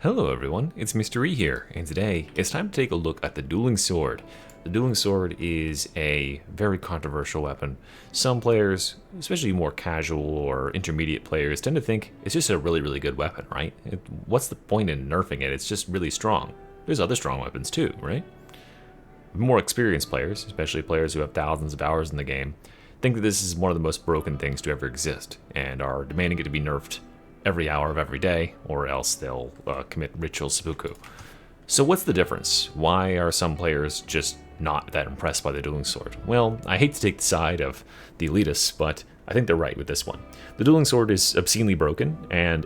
Hello everyone, it's Mr. E here, and today it's time to take a look at the Dueling Sword. The Dueling Sword is a very controversial weapon. Some players, especially more casual or intermediate players, tend to think it's just a really good weapon, right? What's the point in nerfing it? It's just really strong. There's other strong weapons too, right? More experienced players, especially players who have thousands of hours in the game, think that this is one of the most broken things to ever exist, and are demanding it to be nerfed every hour of every day, or else they'll commit ritual seppuku. So what's the difference? Why are some players just not that impressed by the Dueling Sword? Well, I hate to take the side of the elitists, but I think they're right with this one. The Dueling Sword is obscenely broken, and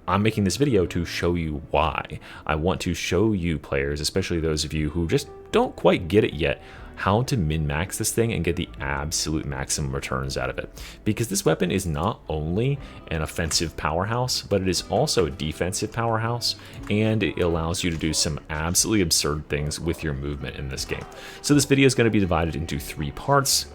I'm making this video to show you why. I want to show you players, especially those of you who just don't quite get it yet, how to min-max this thing and get the absolute maximum returns out of it. Because this weapon is not only an offensive powerhouse, but it is also a defensive powerhouse, and it allows you to do some absolutely absurd things with your movement in this game. So this video is going to be divided into 3 parts.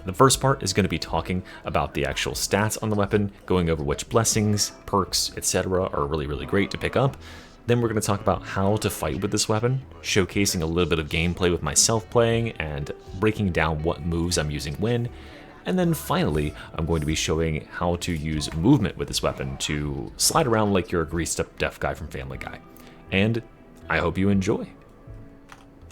The first part is going to be talking about the actual stats on the weapon, going over which blessings, perks, etc. are really great to pick up. Then we're going to talk about how to fight with this weapon, showcasing a little bit of gameplay with myself playing and breaking down what moves I'm using when. And then finally, I'm going to be showing how to use movement with this weapon to slide around like you're a greased up deaf guy from Family Guy. And I hope you enjoy.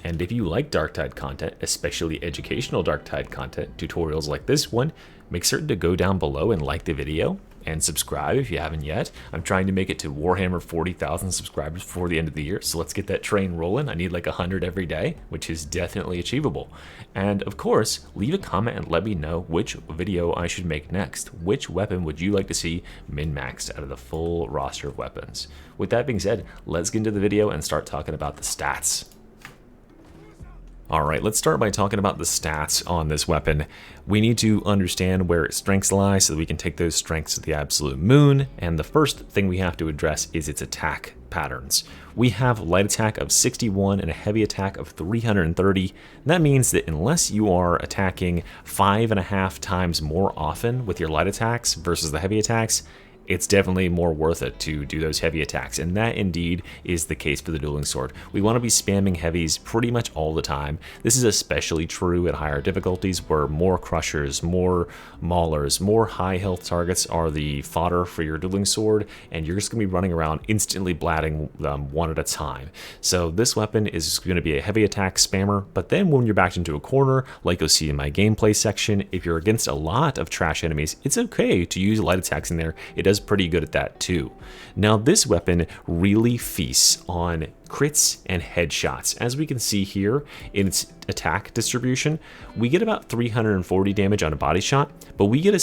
And if you like Darktide content, especially educational Darktide content, tutorials like this one, make certain to go down below and like the video, and subscribe if you haven't yet. I'm trying to make it to Warhammer 40,000 subscribers before the end of the year, so let's get that train rolling. I need like 100 every day, which is definitely achievable. And of course, leave a comment and let me know which video I should make next. Which weapon would you like to see min-maxed out of the full roster of weapons? With that being said, let's get into the video and start talking about the stats. Alright, let's start by talking about the stats on this weapon. We need to understand where its strengths lie so that we can take those strengths to the absolute moon, and the first thing we have to address is its attack patterns. We have light attack of 61 and a heavy attack of 330. That means that unless you are attacking 5.5 times more often with your light attacks versus the heavy attacks, it's definitely more worth it to do those heavy attacks, and that indeed is the case for the Dueling Sword. We want to be spamming heavies pretty much all the time. This is especially true at higher difficulties where more crushers, more maulers, more high health targets are the fodder for your Dueling Sword, and you're just going to be running around instantly blatting them one at a time. So this weapon is going to be a heavy attack spammer, but then when you're backed into a corner, like you'll see in my gameplay section, if you're against a lot of trash enemies, it's okay to use light attacks in there. It does pretty good at that too. Now this weapon really feasts on crits and headshots. As we can see here in its attack distribution, we get about 340 damage on a body shot, but we get a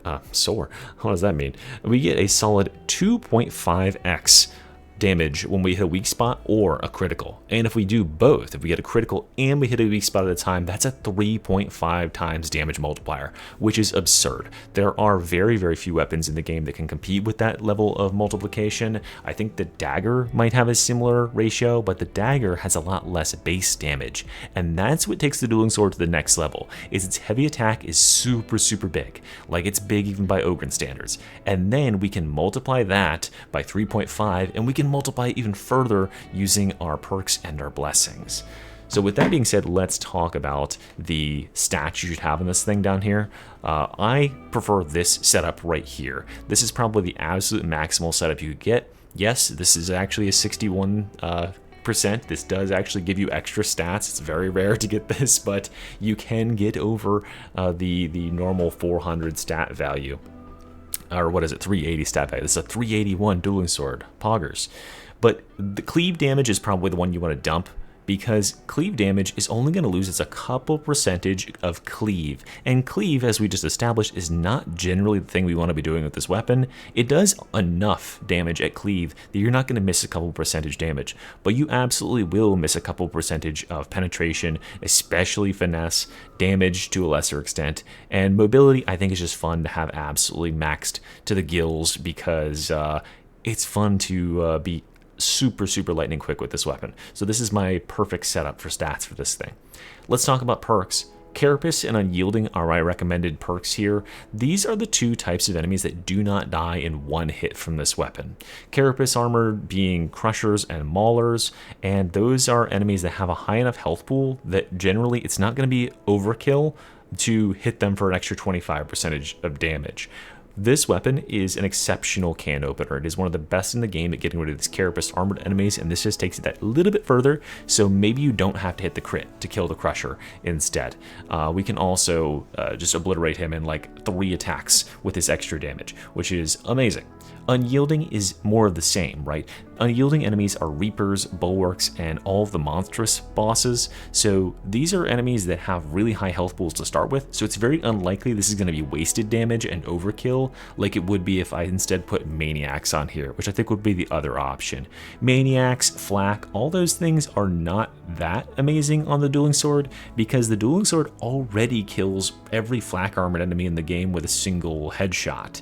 what does that mean? We get a solid 2.5x damage when we hit a weak spot or a critical. And if we do both, if we get a critical and we hit a weak spot at a time, that's a 3.5 times damage multiplier, which is absurd. There are very few weapons in the game that can compete with that level of multiplication. I think the dagger might have a similar ratio, but the dagger has a lot less base damage, and that's what takes the Dueling Sword to the next level. Is its heavy attack is super big, like it's big even by Ogryn standards, and then we can multiply that by 3.5, and we can multiply even further using our perks and our blessings. So with that being said, let's talk about the stats you should have in this thing down here. I prefer this setup right here. This is probably the absolute maximal setup you could get. Yes, this is actually a 61%. This does actually give you extra stats. It's very rare to get this, but you can get over the normal 400 stat value. Or what is it, 380 stat value. This is a 381 Dueling Sword, poggers. But the cleave damage is probably the one you want to dump, because cleave damage is only going to lose its a couple percentage of cleave. And cleave, as we just established, is not generally the thing we want to be doing with this weapon. It does enough damage at cleave that you're not going to miss a couple percentage damage, but you absolutely will miss a couple percentage of penetration, especially finesse, damage to a lesser extent, and mobility I think is just fun to have absolutely maxed to the gills, because it's fun to be super lightning quick with this weapon. So this is my perfect setup for stats for this thing. Let's talk about perks. Carapace and Unyielding are my recommended perks here. These are the two types of enemies that do not die in one hit from this weapon. Carapace armor being Crushers and Maulers, and those are enemies that have a high enough health pool that generally it's not going to be overkill to hit them for an extra 25% of damage. This weapon is an exceptional can opener. It is one of the best in the game at getting rid of these Carapace armored enemies, and this just takes it that little bit further, so maybe you don't have to hit the crit to kill the Crusher instead. We can also just obliterate him in like 3 attacks with this extra damage, which is amazing. Unyielding is more of the same, right? Unyielding enemies are Reapers, Bulwarks, and all of the monstrous bosses. So these are enemies that have really high health pools to start with. So it's very unlikely this is going to be wasted damage and overkill like it would be if I instead put Maniacs on here, which I think would be the other option. Maniacs, Flak, all those things are not that amazing on the Dueling Sword because the Dueling Sword already kills every Flak armored enemy in the game with a single headshot.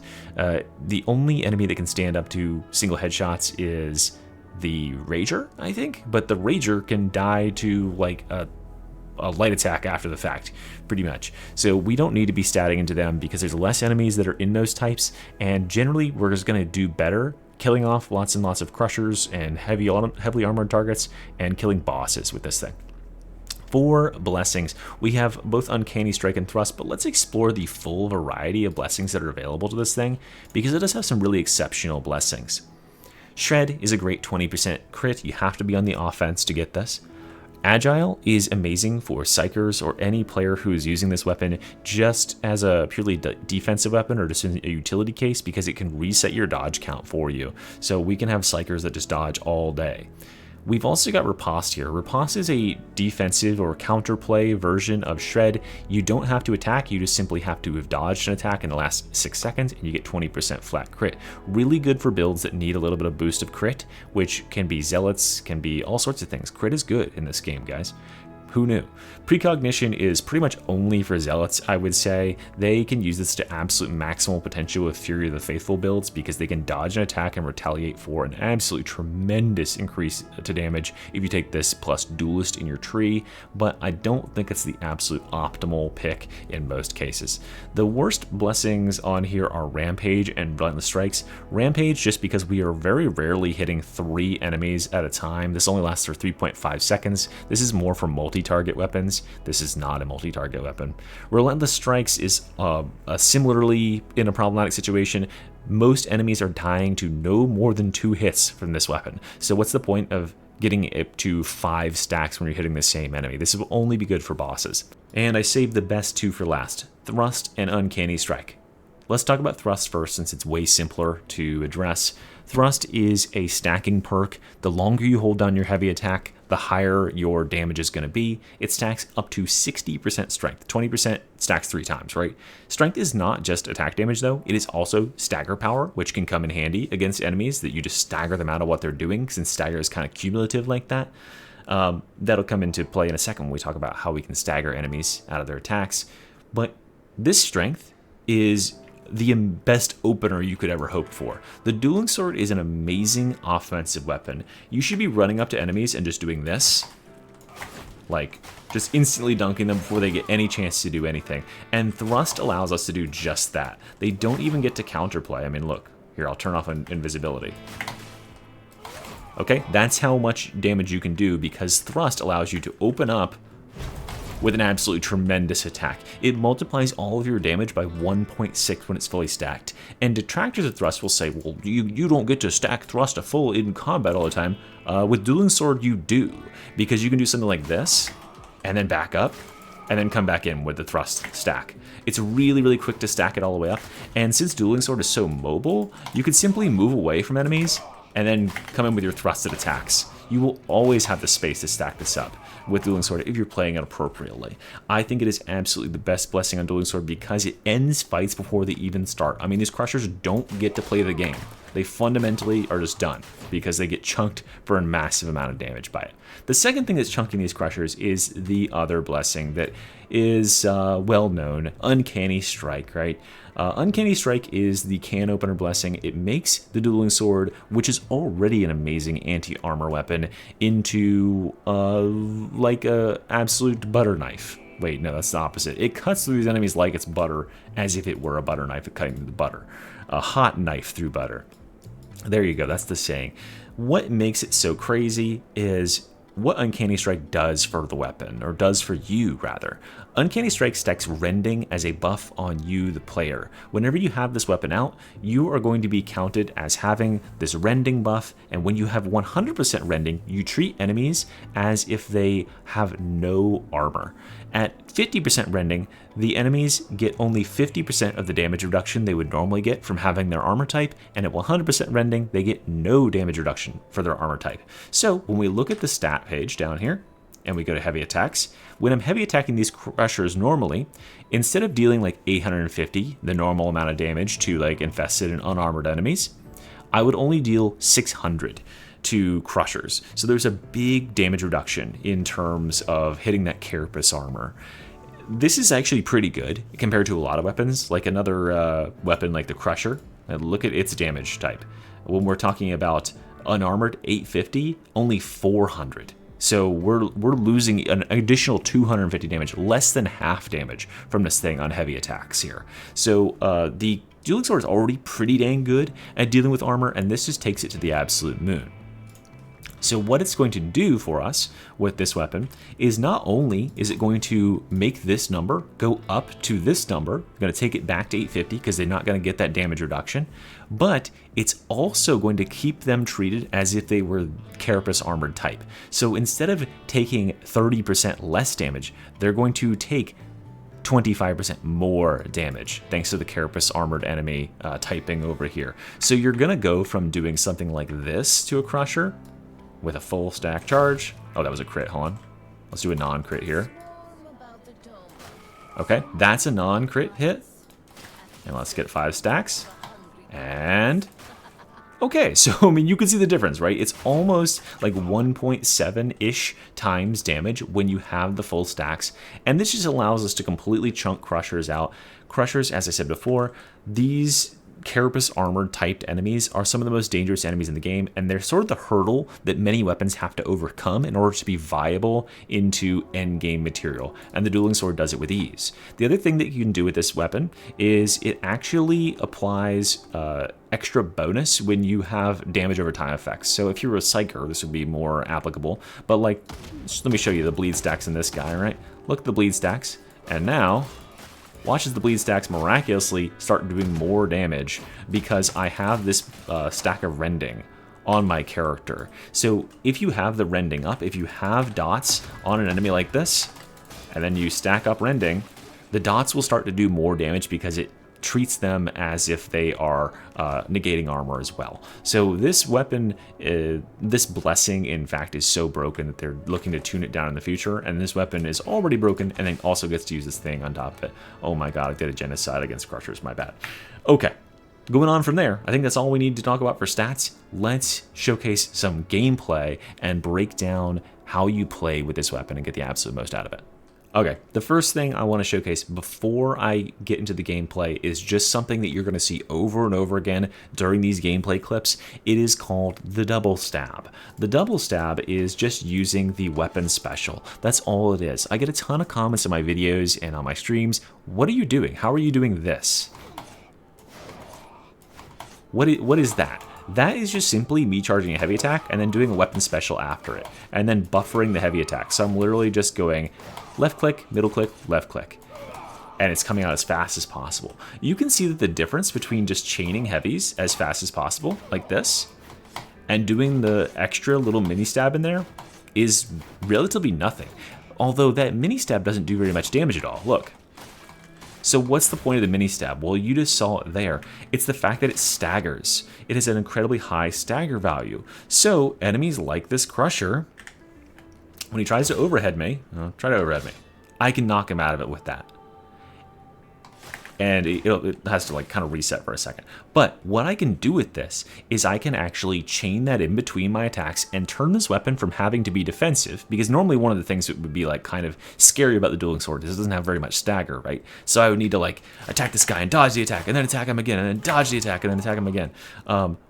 The only enemy that can stand up to single headshots is the Rager, I think, but the Rager can die to like a light attack after the fact, pretty much. So we don't need to be statting into them because there's less enemies that are in those types, and generally we're just going to do better killing off lots and lots of Crushers and heavily armored targets and killing bosses with this thing. For blessings, we have both Uncanny Strike and Thrust, but let's explore the full variety of blessings that are available to this thing because it does have some really exceptional blessings. Shred is a great 20% crit. You have to be on the offense to get this. Agile is amazing for Psychers or any player who is using this weapon just as a purely defensive weapon or just in a utility case because it can reset your dodge count for you. So we can have Psychers that just dodge all day. We've also got Riposte here. Riposte is a defensive or counterplay version of Shred. You don't have to attack, you just simply have to have dodged an attack in the last 6 seconds and you get 20% flat crit. Really good for builds that need a little bit of boost of crit, which can be Zealots, can be all sorts of things. Crit is good in this game, guys. Who knew? Precognition is pretty much only for Zealots, I would say. They can use this to absolute maximal potential with Fury of the Faithful builds because they can dodge an attack and retaliate for an absolutely tremendous increase to damage if you take this plus Duelist in your tree, but I don't think it's the absolute optimal pick in most cases. The worst blessings on here are Rampage and Relentless Strikes. Rampage just because we are very rarely hitting 3 enemies at a time. This only lasts for 3.5 seconds. This is more for multi-target weapons. This is not a multi-target weapon. Relentless Strikes is similarly in a problematic situation. Most enemies are dying to no more than 2 hits from this weapon. So what's the point of getting it to 5 stacks when you're hitting the same enemy? This will only be good for bosses. And I saved the best 2 for last, Thrust and Uncanny Strike. Let's talk about Thrust first since it's way simpler to address. Thrust is a stacking perk. The longer you hold down your heavy attack, the higher your damage is going to be. It stacks up to 60% strength. 20% stacks 3 times, right? Strength is not just attack damage though. It is also stagger power, which can come in handy against enemies that you just stagger them out of what they're doing since stagger is kind of cumulative like that. That'll come into play in a second when we talk about how we can stagger enemies out of their attacks. But this strength is the best opener you could ever hope for. The Dueling Sword is an amazing offensive weapon. You should be running up to enemies and just doing this. Like, just instantly dunking them before they get any chance to do anything. And Thrust allows us to do just that. They don't even get to counterplay. I mean, look. Here, I'll turn off invisibility. Okay, that's how much damage you can do because Thrust allows you to open up with an absolutely tremendous attack. It multiplies all of your damage by 1.6 when it's fully stacked. And detractors of Thrust will say, well, you don't get to stack Thrust a full in combat all the time. With Dueling Sword, you do, because you can do something like this, and then back up, and then come back in with the Thrust stack. It's really, really quick to stack it all the way up, and since Dueling Sword is so mobile, you can simply move away from enemies, and then come in with your thrusted attacks. You will always have the space to stack this up with Dueling Sword if you're playing it appropriately. I think it is absolutely the best blessing on Dueling Sword because it ends fights before they even start. I mean, these Crushers don't get to play the game. They fundamentally are just done because they get chunked for a massive amount of damage by it. The second thing that's chunking these Crushers is the other blessing that is well known, Uncanny Strike, right? Uncanny Strike is the can opener blessing. It makes the Dueling Sword, which is already an amazing anti-armor weapon, into like a absolute butter knife. Wait, no, that's the opposite. It cuts through these enemies like it's butter, as if it were a butter knife cutting through the butter. A hot knife through butter. There you go, that's the saying. What makes it so crazy is what Uncanny Strike does for the weapon, or does for you, rather. Uncanny Strike stacks rending as a buff on you, the player. Whenever you have this weapon out, you are going to be counted as having this rending buff, and when you have 100% rending, you treat enemies as if they have no armor. At 50% rending, the enemies get only 50% of the damage reduction they would normally get from having their armor type, and at 100% rending, they get no damage reduction for their armor type. So when we look at the stat page down here, and we go to heavy attacks, when I'm heavy attacking these crushers normally, instead of dealing like 850, the normal amount of damage to like infested and unarmored enemies, I would only deal 600 to crushers. So there's a big damage reduction in terms of hitting that carapace armor. This is actually pretty good compared to a lot of weapons, like another weapon like the crusher. And look at its damage type. When we're talking about unarmored 850, only 400. So we're losing an additional 250 damage, less than half damage from this thing on heavy attacks here. So the Dueling Sword is already pretty dang good at dealing with armor, and this just takes it to the absolute moon. So what it's going to do for us with this weapon is not only is it going to make this number go up to this number, going to take it back to 850 because they're not going to get that damage reduction, but it's also going to keep them treated as if they were carapace armored type. So instead of taking 30% less damage, they're going to take 25% more damage thanks to the carapace armored enemy typing over here. So you're going to go from doing something like this to a crusher with a full stack charge. Oh, that was a crit. Hold on. Let's do a non-crit here. Okay, that's a non-crit hit. And let's get 5 stacks. And okay, so I mean, you can see the difference, right? It's almost like 1.7-ish times damage when you have the full stacks. And this just allows us to completely chunk crushers out. Crushers, as I said before, these carapace armored typed enemies are some of the most dangerous enemies in the game, and they're sort of the hurdle that many weapons have to overcome in order to be viable into end game material, and the Dueling Sword does it with ease. The other thing that you can do with this weapon is it actually applies extra bonus when you have damage over time effects. So if you're a Psyker, this would be more applicable, but like, let me show you the bleed stacks in this guy, right? Look at the bleed stacks, and now watch as the bleed stacks miraculously start doing more damage because I have this stack of rending on my character. So if you have the rending up, if you have dots on an enemy like this, and then you stack up rending, the dots will start to do more damage because it treats them as if they are negating armor as well. So this weapon, this blessing, in fact, is so broken that they're looking to tune it down in the future, and this weapon is already broken and then also gets to use this thing on top of it. Oh my god, I did a genocide against crushers, my bad. Okay, going on from there, I think that's all we need to talk about for stats. Let's showcase some gameplay and break down how you play with this weapon and get the absolute most out of it. Okay, the first thing I want to showcase before I get into the gameplay is just something that you're going to see over and over again during these gameplay clips. It is called the double stab. The double stab is just using the weapon special. That's all it is. I get a ton of comments in my videos and on my streams. What are you doing? How are you doing this? What is that? That is just simply me charging a heavy attack and then doing a weapon special after it, and then buffering the heavy attack. So I'm literally just going left click, middle click, left click, and it's coming out as fast as possible. You can see that the difference between just chaining heavies as fast as possible, like this, and doing the extra little mini stab in there is relatively nothing. Although that mini stab doesn't do very much damage at all. Look. So what's the point of the mini stab? Well, you just saw it there. It's the fact that it staggers. It has an incredibly high stagger value. So enemies like this crusher, when he tries to overhead me, I can knock him out of it with that. And it has to like kind of reset for a second. But what I can do with this is I can actually chain that in between my attacks and turn this weapon from having to be defensive, because normally one of the things that would be like kind of scary about the Dueling Sword is it doesn't have very much stagger, right? So I would need to like attack this guy and dodge the attack and then attack him again and then dodge the attack and then attack him again.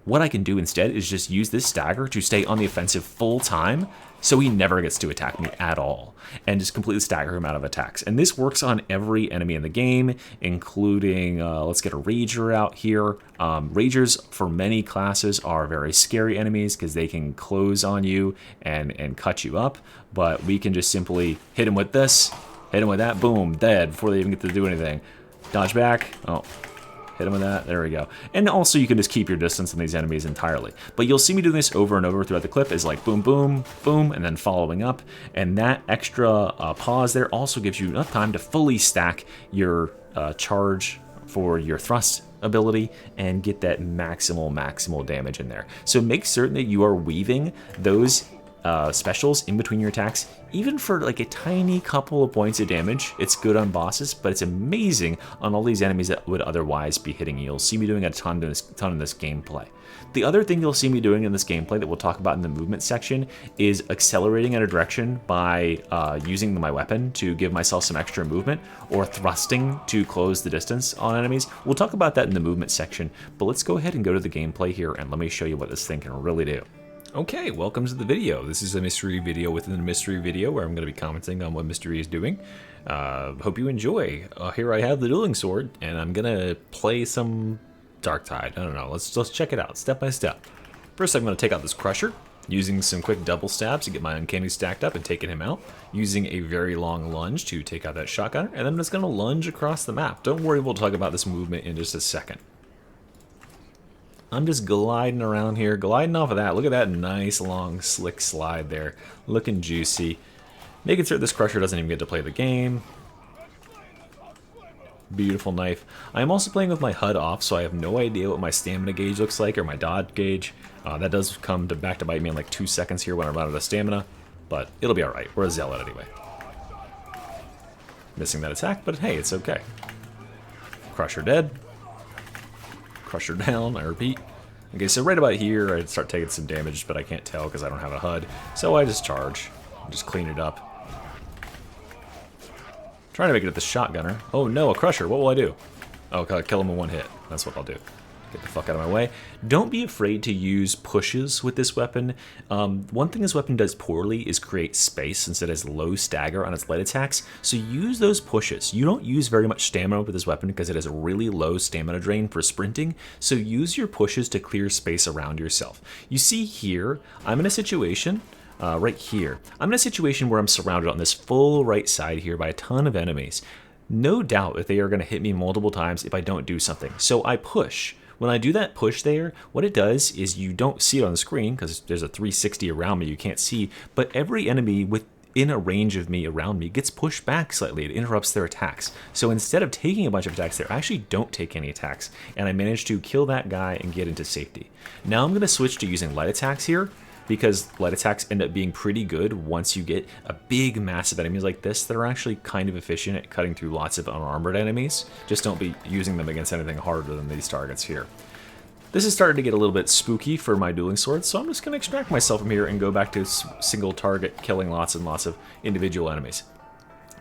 What I can do instead is just use this stagger to stay on the offensive full time, so he never gets to attack me at all, and just completely stagger him out of attacks. And this works on every enemy in the game, including, let's get a Rager out here. Ragers for many classes are very scary enemies because they can close on you and cut you up, but we can just simply hit him with this, hit him with that, boom, dead before they even get to do anything. Dodge back, oh. Hit him with that. There we go. And also you can just keep your distance on these enemies entirely. But you'll see me doing this over and over throughout the clip is like boom, boom, boom, and then following up. And that extra pause there also gives you enough time to fully stack your charge for your thrust ability and get that maximal damage in there. So make certain that you are weaving those specials in between your attacks, even for like a tiny couple of points of damage. It's good on bosses, but it's amazing on all these enemies that would otherwise be hitting you. You'll see me doing a ton in this gameplay. The other thing you'll see me doing in this gameplay that we'll talk about in the movement section is accelerating in a direction by using my weapon to give myself some extra movement, or thrusting to close the distance on enemies. We'll talk about that in the movement section, but let's go ahead and go to the gameplay here and let me show you what this thing can really do. Okay, welcome to the video. This is a mystery video within a mystery video where I'm going to be commenting on what Mystery is doing. Hope you enjoy. Here I have the dueling sword, and I'm going to play some Darktide. I don't know, let's check it out step by step. First, I'm going to take out this Crusher, using some quick double stabs to get my Uncanny stacked up and taking him out, using a very long lunge to take out that shotgunner, and then I'm just going to lunge across the map. Don't worry, we'll talk about this movement in just a second. I'm just gliding around here, gliding off of that. Look at that nice, long, slick slide there. Looking juicy. Making sure this Crusher doesn't even get to play the game. Beautiful knife. I'm also playing with my HUD off, so I have no idea what my stamina gauge looks like, or my dodge gauge. That does come back to bite me in like 2 seconds here when I run out of stamina, but it'll be alright. We're a zealot anyway. Missing that attack, but hey, it's okay. Crusher dead. Crusher down, I repeat. Okay, so right about here, I start taking some damage, but I can't tell because I don't have a HUD. So I just charge, just clean it up. Trying to make it at the shotgunner. Oh no, a Crusher, what will I do? Oh, kill him in one hit. That's what I'll do. Get the fuck out of my way. Don't be afraid to use pushes with this weapon. One thing this weapon does poorly is create space since it has low stagger on its light attacks. So use those pushes. You don't use very much stamina with this weapon because it has a really low stamina drain for sprinting. So use your pushes to clear space around yourself. You see here, I'm in a situation right here. I'm in a situation where I'm surrounded on this full right side here by a ton of enemies. No doubt that they are going to hit me multiple times if I don't do something. So I push. When I do that push there, what it does is you don't see it on the screen because there's a 360 around me you can't see, but every enemy within a range of me around me gets pushed back slightly. It interrupts their attacks. So instead of taking a bunch of attacks there, I actually don't take any attacks, and I managed to kill that guy and get into safety. Now I'm going to switch to using light attacks here, because light attacks end up being pretty good once you get a big massive enemies like this that are actually kind of efficient at cutting through lots of unarmored enemies. Just don't be using them against anything harder than these targets here. This is starting to get a little bit spooky for my dueling sword, so I'm just going to extract myself from here and go back to single target killing lots and lots of individual enemies.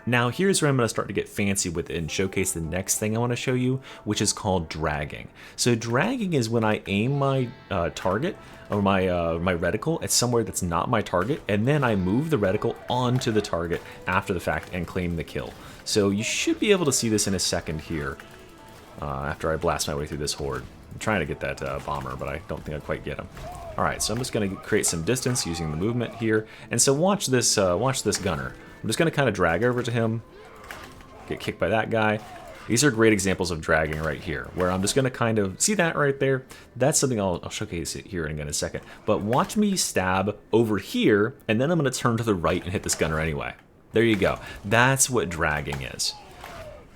Now here's where I'm going to start to get fancy with it and showcase the next thing I want to show you, which is called dragging. So dragging is when I aim my target, or my reticle, at somewhere that's not my target, and then I move the reticle onto the target after the fact and claim the kill. So you should be able to see this in a second here, after I blast my way through this horde. I'm trying to get that bomber, but I don't think I quite get him. Alright, so I'm just going to create some distance using the movement here, and so watch this gunner. I'm just going to kind of drag over to him, get kicked by that guy. These are great examples of dragging right here, where I'm just going to kind of, see that right there? That's something I'll showcase it here in a second. But watch me stab over here, and then I'm going to turn to the right and hit this gunner anyway. There you go. That's what dragging is.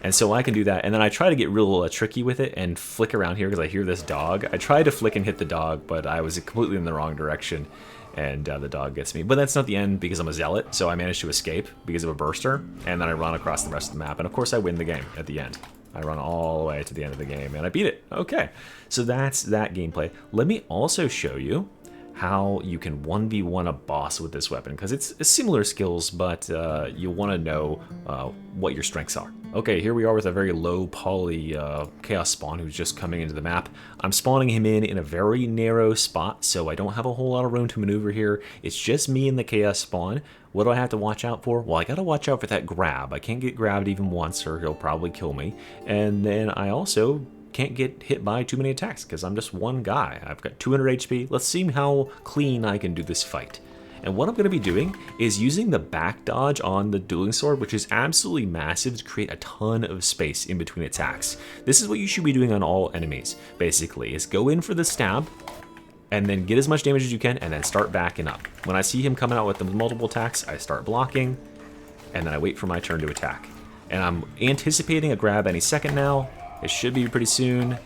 And so I can do that, and then I try to get real tricky with it and flick around here because I hear this dog. I tried to flick and hit the dog, but I was completely in the wrong direction, and the dog gets me. But that's not the end because I'm a zealot, so I managed to escape because of a burster, and then I run across the rest of the map, and of course I win the game at the end. I run all the way to the end of the game, and I beat it. Okay, so that's that gameplay. Let me also show you how you can 1v1 a boss with this weapon, because it's similar skills, but you'll want to know what your strengths are. Okay, here we are with a very low poly Chaos Spawn who's just coming into the map. I'm spawning him in a very narrow spot, so I don't have a whole lot of room to maneuver here. It's just me and the Chaos Spawn. What do I have to watch out for? Well, I gotta watch out for that grab. I can't get grabbed even once or he'll probably kill me. And then I also can't get hit by too many attacks because I'm just one guy. I've got 200 HP. Let's see how clean I can do this fight. And what I'm going to be doing is using the back dodge on the dueling sword, which is absolutely massive, to create a ton of space in between attacks. This is what you should be doing on all enemies, basically, is go in for the stab, and then get as much damage as you can, and then start backing up. When I see him coming out with the multiple attacks, I start blocking, and then I wait for my turn to attack. And I'm anticipating a grab any second now. It should be pretty soon.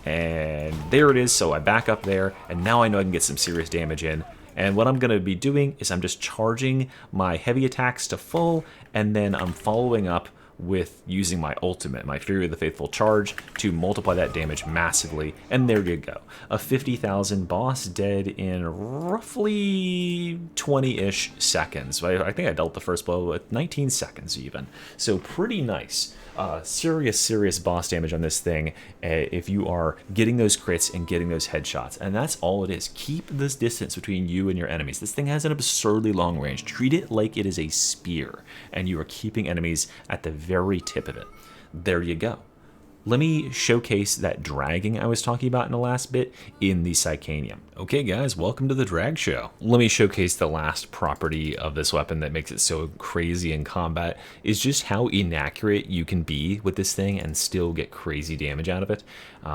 And there it is, so I back up there, and now I know I can get some serious damage in. And what I'm going to be doing is I'm just charging my heavy attacks to full, and then I'm following up with using my ultimate, my Fury of the Faithful charge, to multiply that damage massively, and there you go. A 50,000 boss dead in roughly 20-ish seconds. I think I dealt the first blow with 19 seconds even, so pretty nice. Serious boss damage on this thing if you are getting those crits and getting those headshots, and that's all it is. Keep this distance between you and your enemies. This thing has an absurdly long range. Treat it like it is a spear, and you are keeping enemies at the very tip of it. There you go. Let me showcase that dragging I was talking about in the last bit in the Psychanium. Okay guys, welcome to the drag show. Let me showcase the last property of this weapon that makes it so crazy in combat, is just how inaccurate you can be with this thing and still get crazy damage out of it,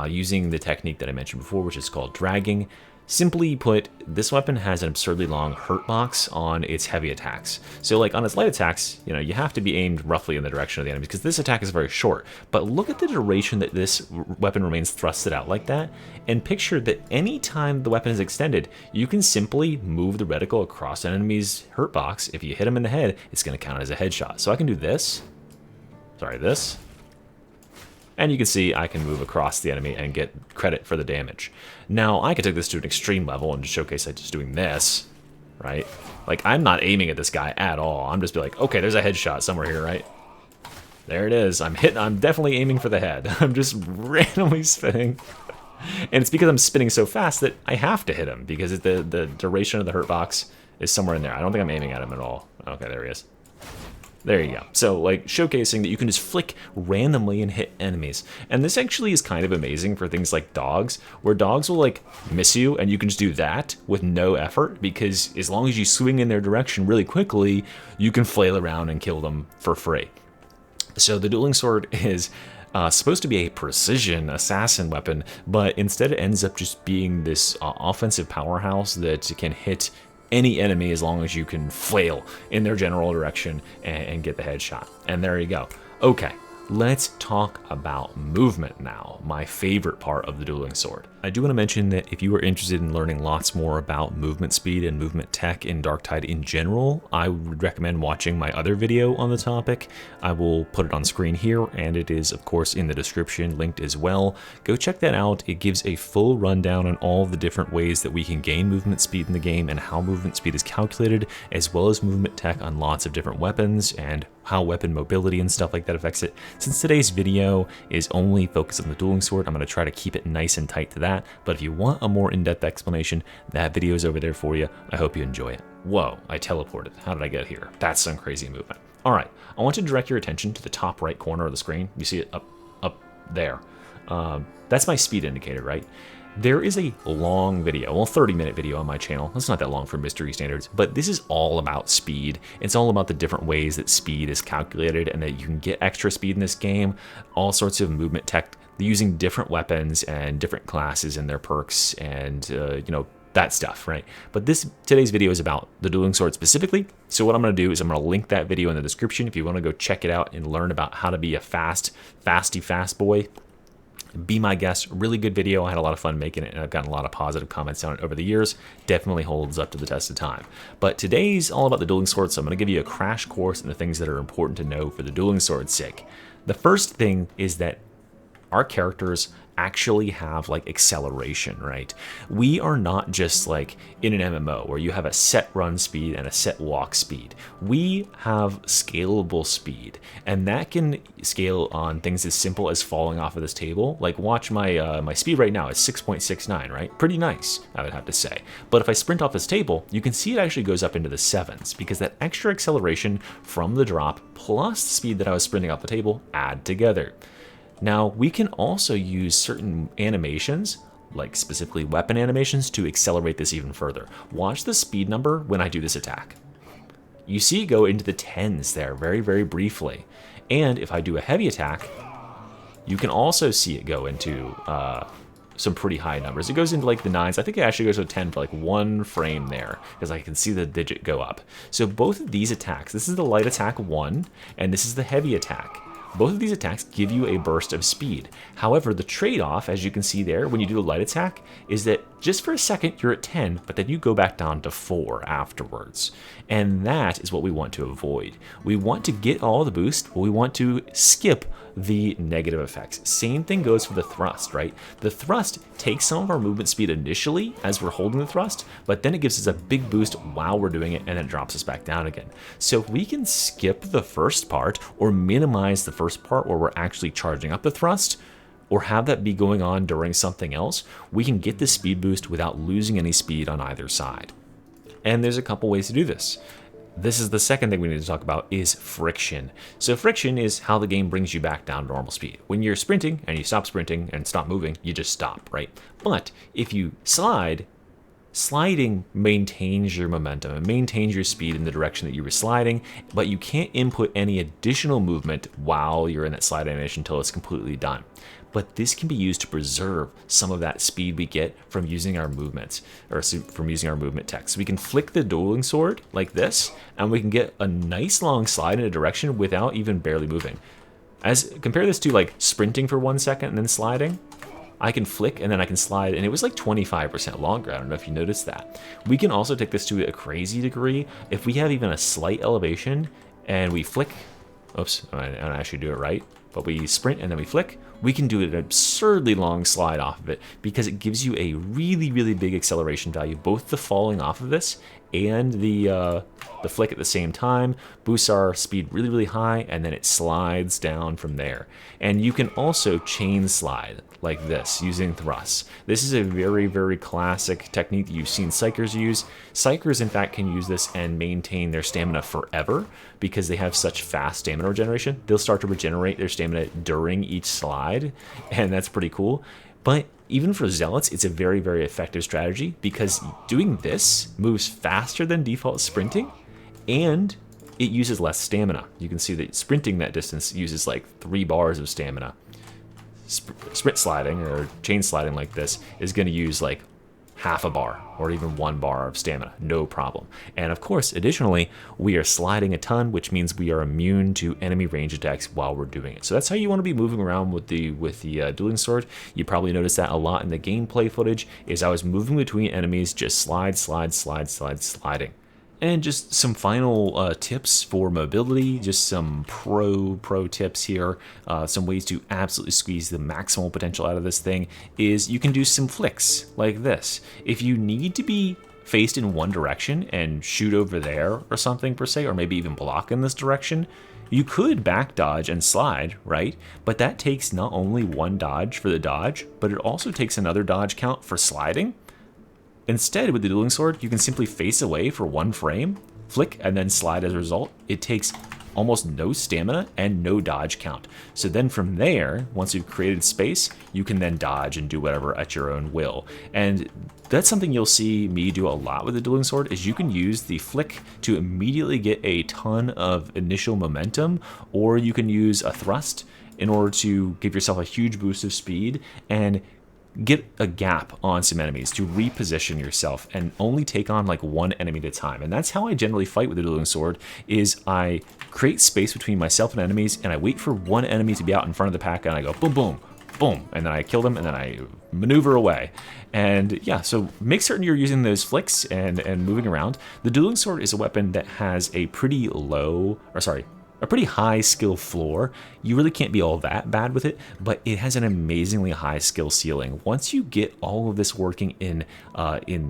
using the technique that I mentioned before, which is called dragging. Simply put, this weapon has an absurdly long hurt box on its heavy attacks. So like on its light attacks, you know, you have to be aimed roughly in the direction of the enemy because this attack is very short. But look at the duration that this weapon remains thrusted out like that, and picture that any time the weapon is extended, you can simply move the reticle across an enemy's hurt box. If you hit him in the head, it's going to count as a headshot. So I can do this. Sorry, this. And you can see I can move across the enemy and get credit for the damage. Now, I could take this to an extreme level and just showcase it just doing this, right? Like, I'm not aiming at this guy at all. I'm just be like, okay, there's a headshot somewhere here, right? There it is. I'm definitely aiming for the head. I'm just randomly spinning. And it's because I'm spinning so fast that I have to hit him because the duration of the hurt box is somewhere in there. I don't think I'm aiming at him at all. Okay, there he is. There you go. So, like, showcasing that you can just flick randomly and hit enemies. And this actually is kind of amazing for things like dogs, where dogs will, like, miss you, and you can just do that with no effort, because as long as you swing in their direction really quickly, you can flail around and kill them for free. So the dueling sword is supposed to be a precision assassin weapon, but instead it ends up just being this offensive powerhouse that can hit any enemy as long as you can flail in their general direction and get the headshot. And there you go. Okay, let's talk about movement now, my favorite part of the dueling sword. I do want to mention that if you are interested in learning lots more about movement speed and movement tech in Darktide in general, I would recommend watching my other video on the topic. I will put it on screen here, and it is, of course, in the description, linked as well. Go check that out. It gives a full rundown on all the different ways that we can gain movement speed in the game and how movement speed is calculated, as well as movement tech on lots of different weapons and how weapon mobility and stuff like that affects it. Since today's video is only focused on the dueling sword, I'm going to try to keep it nice and tight to that. But if you want a more in-depth explanation, that video is over there for you. I hope you enjoy it. Whoa, I teleported. How did I get here? That's some crazy movement. All right, I want to direct your attention to the top right corner of the screen. You see it up there. That's my speed indicator, right? There is a long video, well, 30-minute video on my channel. That's not that long for mystery standards, but this is all about speed. It's all about the different ways that speed is calculated and that you can get extra speed in this game, all sorts of movement tech, using different weapons and different classes and their perks and, you know, that stuff, right? But today's video is about the dueling sword specifically. So what I'm going to do is I'm going to link that video in the description if you want to go check it out and learn about how to be a fast boy. Be my guest. Really good video. I had a lot of fun making it, and I've gotten a lot of positive comments on it over the years. Definitely holds up to the test of time. But today's all about the dueling sword, so I'm going to give you a crash course in the things that are important to know for the dueling sword's sake. The first thing is that our characters actually have like acceleration, right? We are not just like in an MMO where you have a set run speed and a set walk speed. We have scalable speed, and that can scale on things as simple as falling off of this table. Like watch my my speed right now is 6.69, right? Pretty nice, I would have to say. But if I sprint off this table, you can see it actually goes up into the 7s because that extra acceleration from the drop plus the speed that I was sprinting off the table add together. Now, we can also use certain animations, like specifically weapon animations, to accelerate this even further. Watch the speed number when I do this attack. You see it go into the 10s there very, very briefly. And if I do a heavy attack, you can also see it go into some pretty high numbers. It goes into like the 9s. I think it actually goes to 10 for like 1 frame there, because I can see the digit go up. So both of these attacks, this is the light attack 1, and this is the heavy attack. Both of these attacks give you a burst of speed. However, the trade-off, as you can see there, when you do the light attack, is that just for a second you're at 10, but then you go back down to 4 afterwards. And that is what we want to avoid. We want to get all the boost, but we want to skip the negative effects. Same thing goes for the thrust, right? The thrust takes some of our movement speed initially as we're holding the thrust, but then it gives us a big boost while we're doing it, and then it drops us back down again. So if we can skip the first part or minimize the first part where we're actually charging up the thrust, or have that be going on during something else, we can get the speed boost without losing any speed on either side. And there's a couple ways to do this. This is the second thing we need to talk about, is friction. So friction is how the game brings you back down to normal speed. When you're sprinting and you stop sprinting and stop moving, you just stop, right? But if you slide, sliding maintains your momentum and maintains your speed in the direction that you were sliding, but you can't input any additional movement while you're in that slide animation until it's completely done. But this can be used to preserve some of that speed we get from using our movements, or from using our movement text. So we can flick the dueling sword like this, and we can get a nice long slide in a direction without even barely moving. Compare this to like sprinting for 1 second and then sliding. I can flick and then I can slide, and it was like 25% longer. I don't know if you noticed that. We can also take this to a crazy degree. If we have even a slight elevation and we flick, oops, I don't actually do it right, but we sprint and then we flick, we can do an absurdly long slide off of it because it gives you a really, really big acceleration value. Both the falling off of this and the flick at the same time boosts our speed really, really high, and then it slides down from there. And you can also chain slide like this using thrusts. This is a very, very classic technique that you've seen Psychers use. Psychers, in fact, can use this and maintain their stamina forever because they have such fast stamina regeneration. They'll start to regenerate their stamina during each slide, and that's pretty cool. But even for Zealots, it's a very, very effective strategy because doing this moves faster than default sprinting, and it uses less stamina. You can see that sprinting that distance uses like 3 bars of stamina. Sprint sliding or chain sliding like this is going to use like half a bar or even 1 bar of stamina, no problem. And of course, additionally, we are sliding a ton, which means we are immune to enemy range attacks while we're doing it. So that's how you want to be moving around with the dueling sword. You probably noticed that a lot in the gameplay footage, is I was moving between enemies, just sliding. And just some final tips for mobility, just some pro tips here, some ways to absolutely squeeze the maximal potential out of this thing is you can do some flicks like this. If you need to be faced in one direction and shoot over there or something per se, or maybe even block in this direction, you could back dodge and slide, right? But that takes not only 1 dodge for the dodge, but it also takes another dodge count for sliding. Instead, with the dueling sword, you can simply face away for 1 frame, flick, and then slide as a result. It takes almost no stamina and no dodge count. So then from there, once you've created space, you can then dodge and do whatever at your own will. And that's something you'll see me do a lot with the dueling sword, is you can use the flick to immediately get a ton of initial momentum, or you can use a thrust in order to give yourself a huge boost of speed and get a gap on some enemies to reposition yourself and only take on like 1 enemy at a time. And that's how I generally fight with the dueling sword, is I create space between myself and enemies, and I wait for 1 enemy to be out in front of the pack, and I go boom, boom, boom, and then I kill them, and then I maneuver away. And yeah, so make certain you're using those flicks and moving around. The dueling sword is a weapon that has a pretty low, or sorry, a pretty high skill floor. You really can't be all that bad with it, but it has an amazingly high skill ceiling. Once you get all of this working in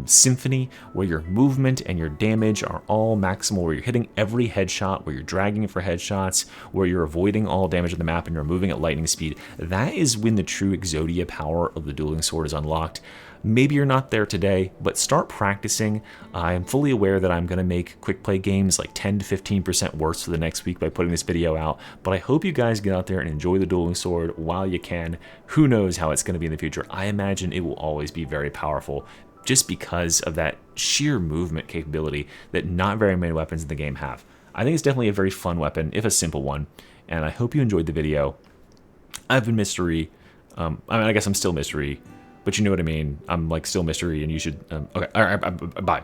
symphony, where your movement and your damage are all maximal, where you're hitting every headshot, where you're dragging it for headshots, where you're avoiding all damage on the map and you're moving at lightning speed, that is when the true Exodia power of the dueling sword is unlocked. Maybe you're not there today, but start practicing. I am fully aware that I'm going to make quick play games like 10 to 15% worse for the next week by putting this video out, but I hope you guys get out there and enjoy the dueling sword while you can. Who knows how it's going to be in the future? I imagine it will always be very powerful just because of that sheer movement capability that not very many weapons in the game have. I think it's definitely a very fun weapon, if a simple one, and I hope you enjoyed the video. I've been Mystery. I guess I'm still Mystery. But you know what I mean. I'm like still Mystery, and you should. Okay. All right. Bye.